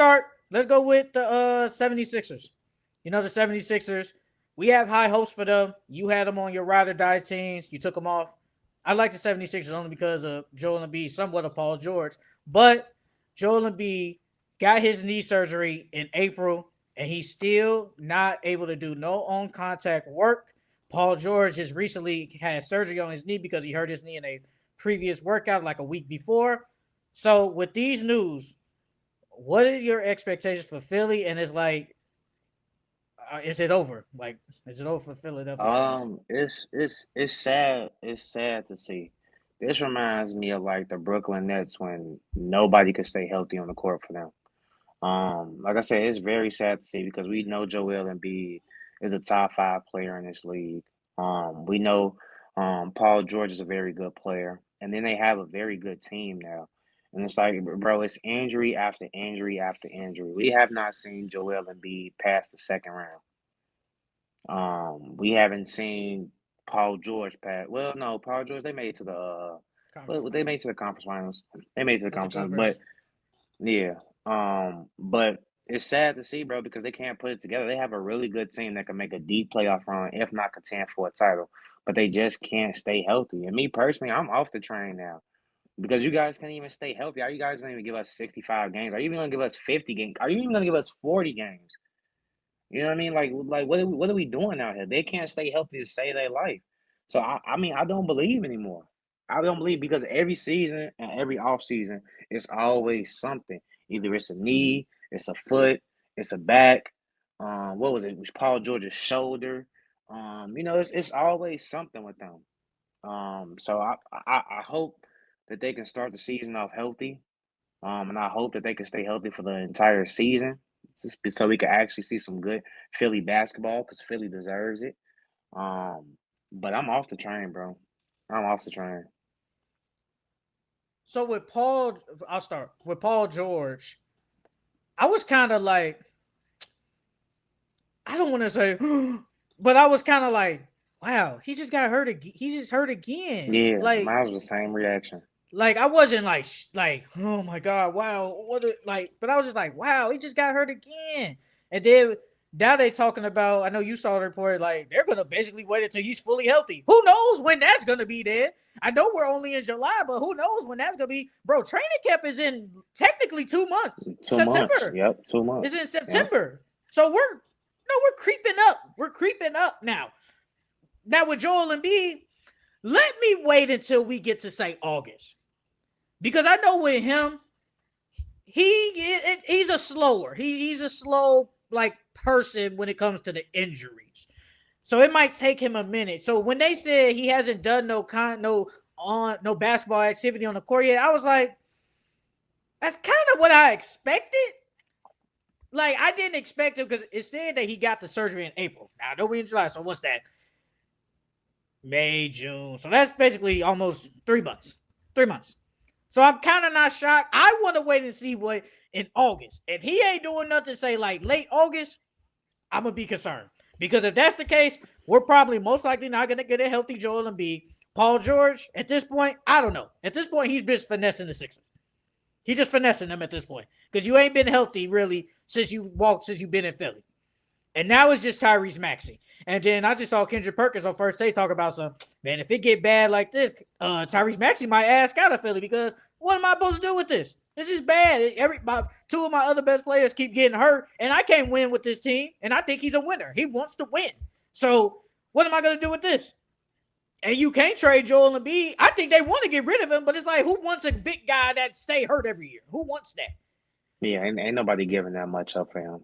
start. Let's go with the 76ers. You know, the 76ers, we have high hopes for them. You had them on your ride or die teams. You took them off. I like the 76ers only because of Joel Embiid, somewhat of Paul George. But Joel Embiid got his knee surgery in April, and he's still not able to do no on contact work. Paul George just recently had surgery on his knee because he hurt his knee in a previous workout like a week before. So with these news, what is your expectations for Philly? And it's like, is it over? Like, is it over for Philadelphia 76? It's sad. It's sad to see. This reminds me of like the Brooklyn Nets when nobody could stay healthy on the court for them. Like I said, it's very sad to see because we know Joel Embiid is a top five player in this league. We know Paul George is a very good player, and then they have a very good team now. And it's like, bro, it's injury after injury after injury. We have not seen Joel Embiid past the second round. We haven't seen Paul George pass. Well, no, Paul George they made it to the Conference well, they made final it to the conference finals. They made it to the with the conference finals, but Clippers. yeah. But it's sad to see, bro, because they can't put it together. They have a really good team that can make a deep playoff run, if not contend for a title. But they just can't stay healthy. And me personally, I'm off the train now. Because you guys can't even stay healthy. Are you guys gonna even give us 65 games? Are you even gonna give us 50 games? Are you even gonna give us 40 games? You know what I mean? Like what are we doing out here? They can't stay healthy to save their life. So I mean I don't believe anymore. I don't believe because every season and every off season it's always something. Either it's a knee, it's a foot, it's a back. What was it? It was Paul George's shoulder. It's always something with them. So I hope that they can start the season off healthy. And I hope that they can stay healthy for the entire season, so we can actually see some good Philly basketball because Philly deserves it. Um, but I'm off the train, bro. I'm off the train. So with Paul, I'll start with Paul George. I was kind of like, I don't want to say, but I was kind of like, wow, he just got hurt. He just hurt again. Yeah, mine was the same reaction. Like I wasn't like, oh my god, wow, like, but I was just like, wow, he just got hurt again. And then now they talking about. I know you saw the report. Like they're gonna basically wait until he's fully healthy. Who knows when that's gonna be there? I know we're only in July, but who knows when that's gonna be? Bro, training camp is in technically 2 months. 2 months. September Yep, two is months. in Yep. September. So we're creeping up. We're creeping up now. Now with Joel Embiid, let me wait until we get to say August because I know with him, he's a slower. He's a slow like person when it comes to the injuries. So it might take him a minute. So when they said he hasn't done no basketball activity on the court yet, I was like, that's kind of what I expected. Like I didn't expect it because it said that he got the surgery in April. Now I know we in July, so what's that? May, June. So that's basically almost 3 months. 3 months. So I'm kind of not shocked. I want to wait and see what in August. If he ain't doing nothing, say like late August, I'm gonna be concerned because if that's the case, we're probably most likely not gonna get a healthy Joel Embiid. Paul George, at this point, I don't know. At this point, he's just finessing the Sixers. He's just finessing them at this point because you ain't been healthy really since you've been in Philly. And now it's just Tyrese Maxey. And then I just saw Kendrick Perkins on First Take talk about some, man, if it get bad like this, Tyrese Maxey might ask out of Philly because what am I supposed to do with this? This is bad. Two of my other best players keep getting hurt, and I can't win with this team. And I think he's a winner. He wants to win. So what am I going to do with this? And you can't trade Joel Embiid. I think they want to get rid of him, but it's like, who wants a big guy that stay hurt every year? Who wants that? Yeah, ain't nobody giving that much up for him.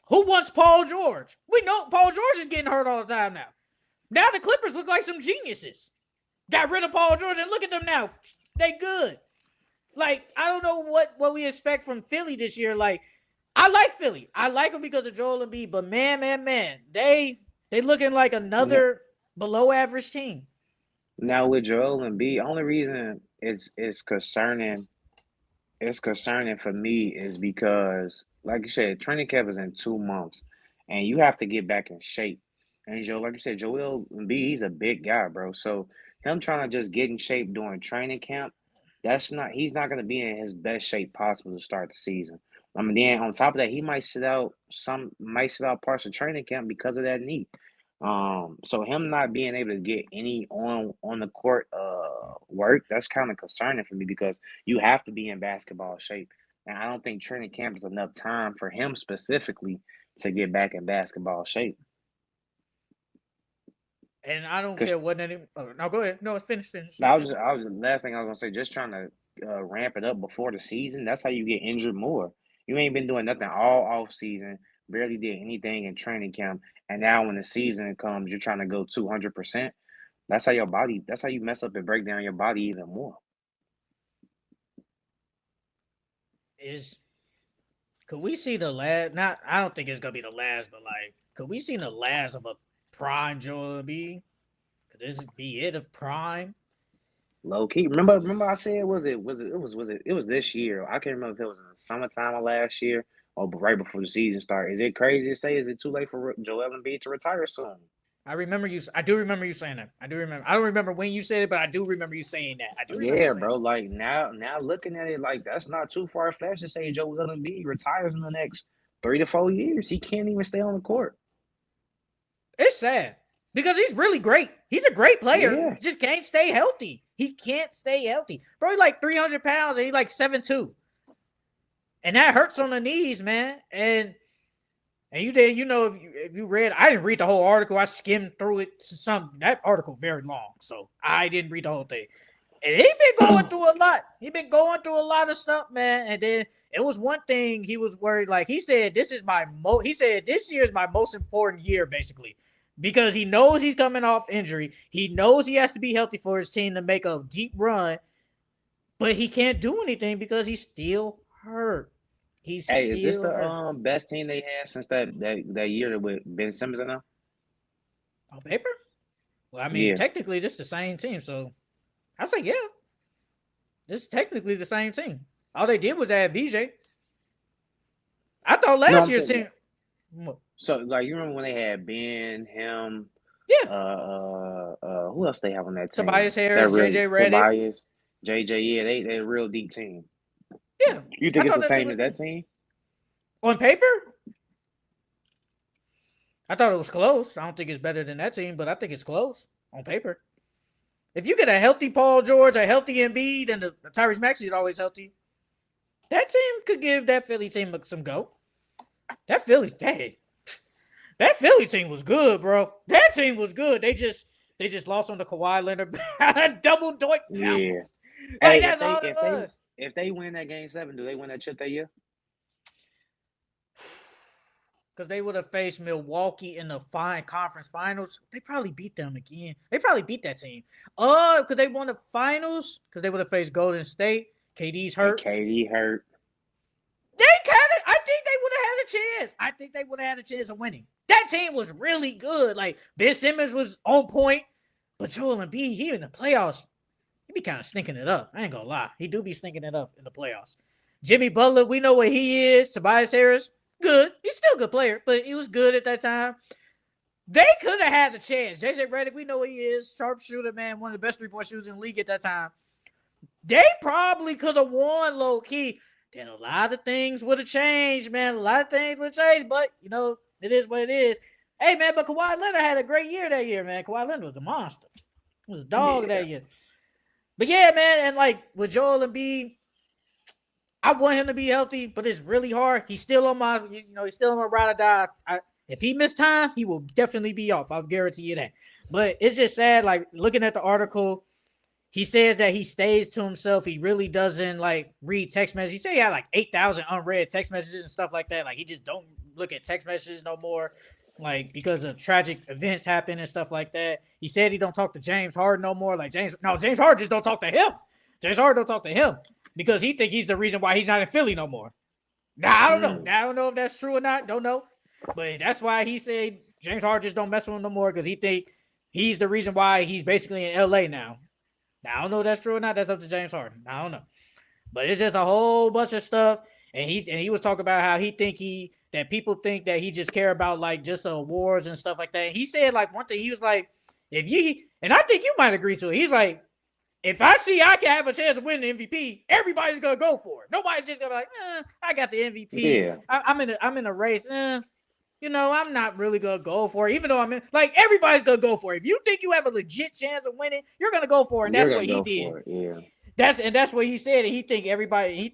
Who wants Paul George? We know Paul George is getting hurt all the time now. Now the Clippers look like some geniuses. Got rid of Paul George and look at them now. They good. Like, I don't know what we expect from Philly this year. Like, I like Philly. I like them because of Joel Embiid, but man, they looking like N- another below average team. Now with Joel Embiid, only reason it's concerning for me is because, like you said, training camp is in 2 months, and you have to get back in shape. And like you said, Joel Embiid, he's a big guy, bro. So him trying to just get in shape during training camp, he's not going to be in his best shape possible to start the season. I mean, then on top of that, he might sit out parts of training camp because of that knee. So him not being able to get any on the court work, that's kind of concerning for me because you have to be in basketball shape. And I don't think training camp is enough time for him specifically to get back in basketball shape. And I don't Because care what any. Oh, no, go ahead. No, finish. I was the last thing I was gonna say, just trying to ramp it up before the season. That's how you get injured more. You ain't been doing nothing all off season, barely did anything in training camp, and now when the season comes, you're trying to go 200%. That's how you mess up and break down your body even more. Is could we see the last? Not, I don't think it's gonna be the last, but like, could we see the last of a prime Joel Embiid? Could this be it of prime? Low key. Remember I said it was this year. I can't remember if it was in the summertime of last year or right before the season started. Is it crazy to say? Is it too late for Joel Embiid to retire soon? I remember you. I do remember you saying that. I do remember. I don't remember when you said it, but I do remember you saying that. I do remember Yeah, saying bro. Like now looking at it, like that's not too far fetched to say Joel Embiid retires in the next 3 to 4 years. He can't even stay on the court. that. It's sad because he's really great. He's a great player. Yeah. He just can't stay healthy. He can't stay healthy. Bro, he's like 300 pounds and he's like 7'2". And that hurts on the knees, man. And you did, if you read, I didn't read the whole article. I skimmed through it. That article very long, so I didn't read the whole thing. And he been going through a lot. He been going through a lot of stuff, man. And then it was one thing he was worried. Like he said, this year is my most important year, basically, because he knows he's coming off injury. He knows he has to be healthy for his team to make a deep run, but he can't do anything because he's still hurt. He's Hey, is this still the hurt. best team they had since that year with Ben Simmons in them? On paper? Well, I mean, Yeah. technically, this is the same team, so I say, yeah, this is technically the same team. All they did was add VJ. I thought No, last I'm year's saying team. so like you remember when they had Ben, him, Yeah, who else they have on that team? Tobias That Harris, really JJ Redick. Tobias, JJ. Yeah, they a real deep team. Yeah, You I think it's thought the that team same was as that good. team? On paper, I thought it was close. I don't think it's better than that team, but I think it's close on paper. If you get a healthy Paul George, a healthy Embiid, and the Tyrese Maxey is always healthy, that team could give that Philly team some go. That Philly, that Philly team was good, bro. That team was good. They just lost on the Kawhi Leonard double doink Yeah. bounce. Like Hey, that's all it was. if they win that game seven, do they win that chip that year? Because they would have faced Milwaukee in the conference finals. They probably beat them again. They probably beat that team. Because they won the finals. Because they would have faced Golden State. KD's And hurt. KD hurt. They kind of. I think they would have had a chance. I think they would have had a chance of winning. That team was really good. Like Ben Simmons was on point, but Joel Embiid, he in the playoffs, he be kind of stinking it up. I ain't gonna lie, he do be stinking it up in the playoffs. Jimmy Butler, we know what he is. Tobias Harris, good. He's still a good player, but he was good at that time. They could have had a chance. JJ Redick, we know what he is. Sharpshooter, man, one of the best 3-point shooters in the league at that time. They probably could have won low key. Then a lot of things would have changed, man. A lot of things would have changed, but it is what it is. Hey, man, but Kawhi Leonard had a great year that year, man. Kawhi Leonard was a monster. He was a dog Yeah. that year. But yeah, man, and like with Joel Embiid, I want him to be healthy, but it's really hard. He's still on my, he's still on my ride or die. If he missed time, he will definitely be off. I'll guarantee you that. But it's just sad, like looking at the article. He says that he stays to himself. He really doesn't like read text messages. He said he had like 8,000 unread text messages and stuff like that. Like he just don't look at text messages no more. Like because of tragic events happen and stuff like that. He said he don't talk to James Harden no more. Like James Harden just don't talk to him. James Harden don't talk to him because he think he's the reason why he's not in Philly no more. Now I don't know. Now I don't know if that's true or not. Don't know. But that's why he said James Harden just don't mess with him no more because he think he's the reason why he's basically in LA now. Now, I don't know if that's true or not. That's up to James Harden. I don't know. But it's just a whole bunch of stuff. And he was talking about how that people think that he just care about like just awards and stuff like that. He said like one thing, he was like, and I think you might agree to it. He's like, if I see I can have a chance of winning the MVP, everybody's gonna go for it. Nobody's just gonna be like, I got the MVP. Yeah. I'm in a race. I'm not really gonna go for it, even though I'm in. Like everybody's gonna go for it. If you think you have a legit chance of winning, you're gonna go for it. And You're that's gonna what he go did. for it. Yeah. That's what he said. And he thinks everybody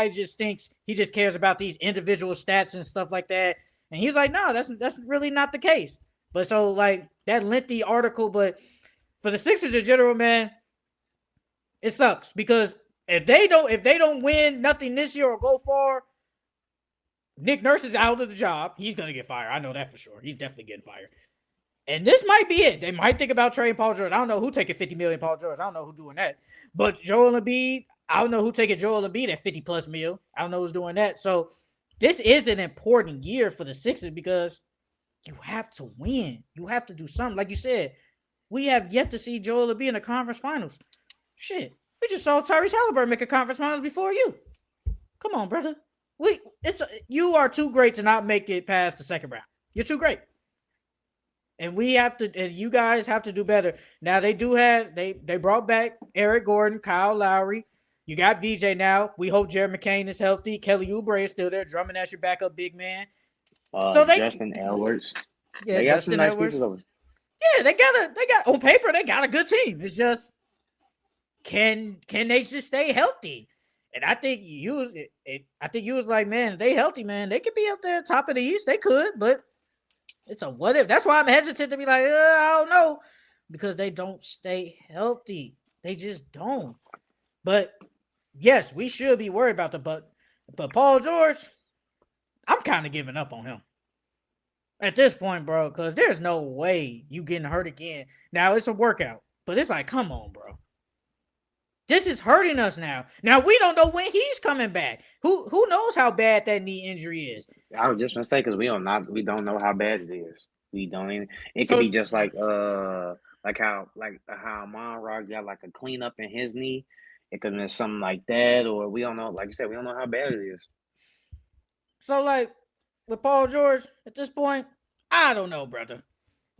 just thinks he just cares about these individual stats and stuff like that. And he's like, no, that's really not the case. But so like that lengthy article, but for the Sixers in general, man, it sucks because if they don't win nothing this year or go far, Nick Nurse is out of the job. He's gonna get fired. I know that for sure. He's definitely getting fired. And this might be it. They might think about trading Paul George. I don't know who taking $50 million Paul George. I don't know who's doing that. But Joel Embiid, I don't know who taking Joel Embiid at 50 plus mil. I don't know who's doing that. So this is an important year for the Sixers because you have to win. You have to do something. Like you said, we have yet to see Joel Embiid in the conference finals. Shit, we just saw Tyrese Halliburton make a conference finals before you. Come on, brother. You are too great to not make it past the second round. You're too great. And you guys have to do better. Now they brought back Eric Gordon, Kyle Lowry. You got VJ now. We hope Jared McCain is healthy. Kelly Oubre is still there, drumming as your backup big man. Justin Edwards. Yeah, they got Justin some nice Edwards. pieces over. Yeah, they got on paper, they got a good team. It's just can they just stay healthy? And I think you was like, man, they healthy, man. They could be up there top of the East. They could, but it's a what if. That's why I'm hesitant to be like, I don't know. Because they don't stay healthy. They just don't. But yes, we should be worried about but Paul George, I'm kind of giving up on him at this point, bro, because there's no way you getting hurt again. Now it's a workout, but it's like, come on, bro. This is hurting us now. Now we don't know when he's coming back. Who knows how bad that knee injury is? I was just gonna say because we don't know how bad it is. We don't even. It could be just like how Monroe got like a cleanup in his knee. It could have been something like that, or we don't know. Like you said, we don't know how bad it is. So like with Paul George at this point, I don't know, brother.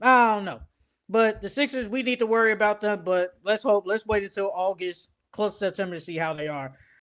I don't know. But the Sixers, we need to worry about them. But let's wait until August, close to September to see how they are.